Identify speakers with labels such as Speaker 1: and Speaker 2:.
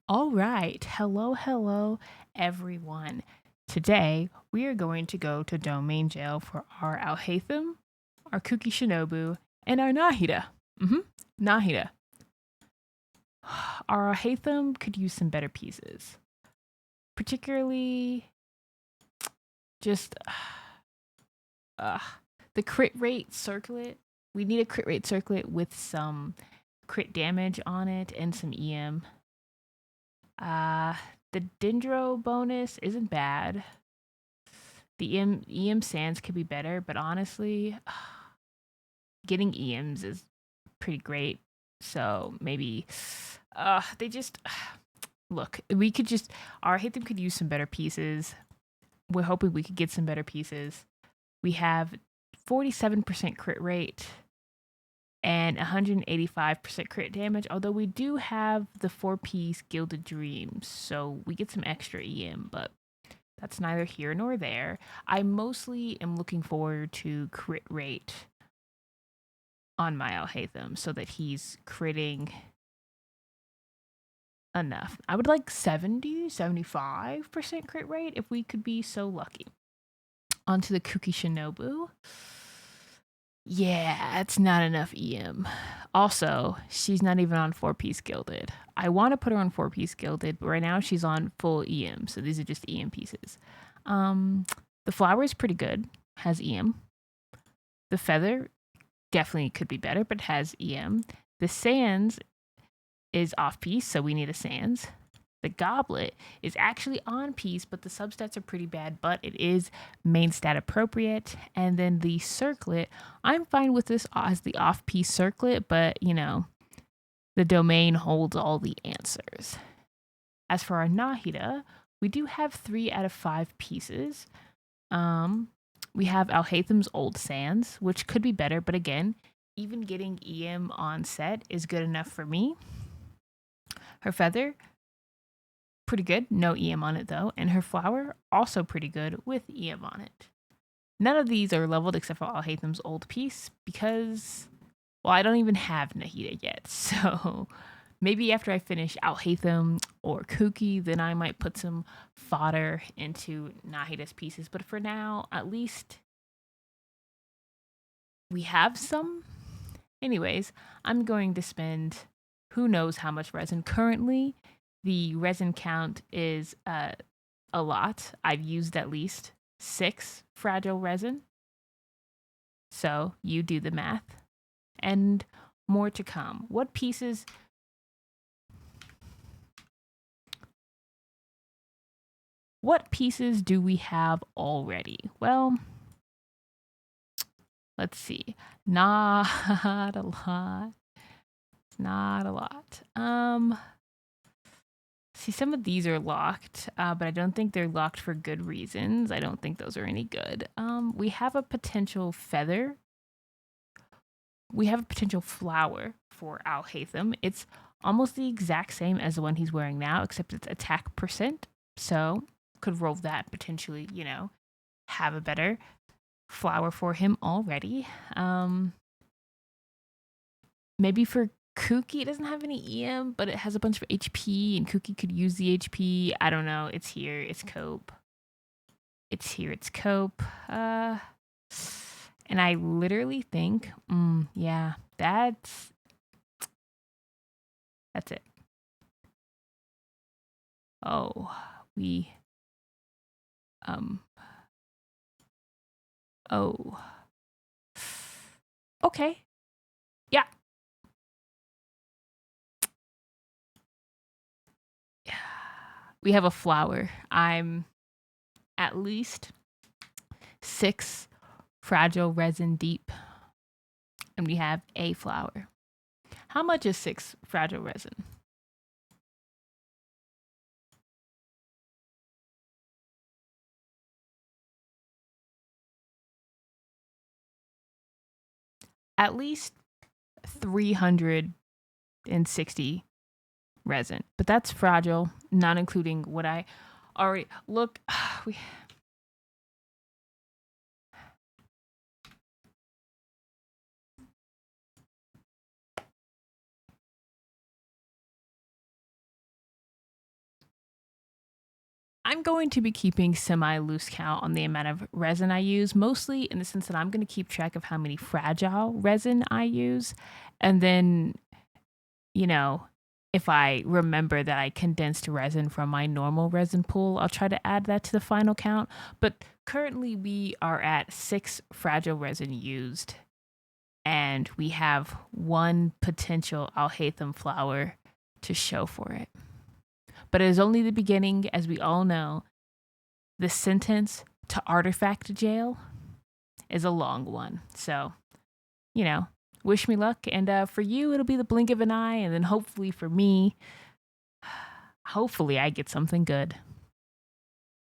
Speaker 1: All right. Hello, everyone. Today, we are going to go to Domain Jail for our Alhaitham, our Kuki Shinobu, and our Nahida. Nahida. Our Alhaitham could use some better pieces. Particularly, just uh, the crit rate circlet. We need a crit rate circlet with some crit damage on it and some EM. Uh, the Dendro bonus isn't bad. The EM sands could be better, but honestly, getting EMs is pretty great. So maybe they just look. We could just our hate them could use some better pieces. We're hoping we could get some better pieces. We have 47% crit rate and 185% crit damage, although we do have the 4-piece Gilded Dreams, so we get some extra EM, but that's neither here nor there. I mostly am looking forward to crit rate on my Alhaitham so that he's critting enough. I would like 75% crit rate if we could be so lucky. Onto the Kuki Shinobu. Yeah, it's not enough EM. Also, she's not even on 4-piece Gilded. I want to put her on 4-piece Gilded, but right now she's on full EM, so these are just EM pieces. The flower is pretty good, has EM. The feather definitely could be better, but has EM. The sands is off piece, so we need a sands. The goblet is actually on piece, but the substats are pretty bad, but it is main stat appropriate. And then the circlet, I'm fine with this as the off piece circlet, but you know, the domain holds all the answers. As for our Nahida, we do have 3 out of 5 pieces. We have Alhaitham's Old Sands, which could be better, but again, even getting EM on set is good enough for me. Her feather, pretty good, no EM on it though, and her flower, also pretty good with EM on it. None of these are leveled except for Alhaitham's Old Piece because, well, I don't even have Nahida yet, so maybe after I finish Alhaitham or Kuki, then I might put some fodder into Nahida's pieces. But for now, at least we have some. Anyways, I'm going to spend who knows how much resin. Currently, the resin count is a lot. I've used at least 6 fragile resin. So you do the math. And more to come. What pieces do we have already? Well, let's see. Not a lot. Not a lot. See, some of these are locked, but I don't think they're locked for good reasons. I don't think those are any good. We have a potential feather. We have a potential flower for Alhaitham. It's almost the exact same as the one he's wearing now, except it's attack percent. So could roll that potentially, you know, have a better flower for him already. Maybe for Kuki, it doesn't have any EM, but it has a bunch of HP, and Kuki could use the HP. I don't know. It's here. It's cope. It's here. It's cope. And I literally think, yeah, that's it. Oh, we, oh, okay, yeah. We have a flower. I'm at least 6 fragile resin deep, and we have a flower. How much is 6 fragile resin? At least 360 resin, but that's fragile, not including what I already look. We I'm going to be keeping semi-loose count on the amount of resin I use, mostly in the sense that I'm going to keep track of how many fragile resin I use. And then, you know, if I remember that I condensed resin from my normal resin pool, I'll try to add that to the final count. But currently, we are at 6 fragile resin used, and we have 1 potential Alhaitham flower to show for it. But it is only the beginning, as we all know. The sentence to artifact jail is a long one. So, wish me luck. And for you, it'll be the blink of an eye. And then hopefully for me, hopefully I get something good.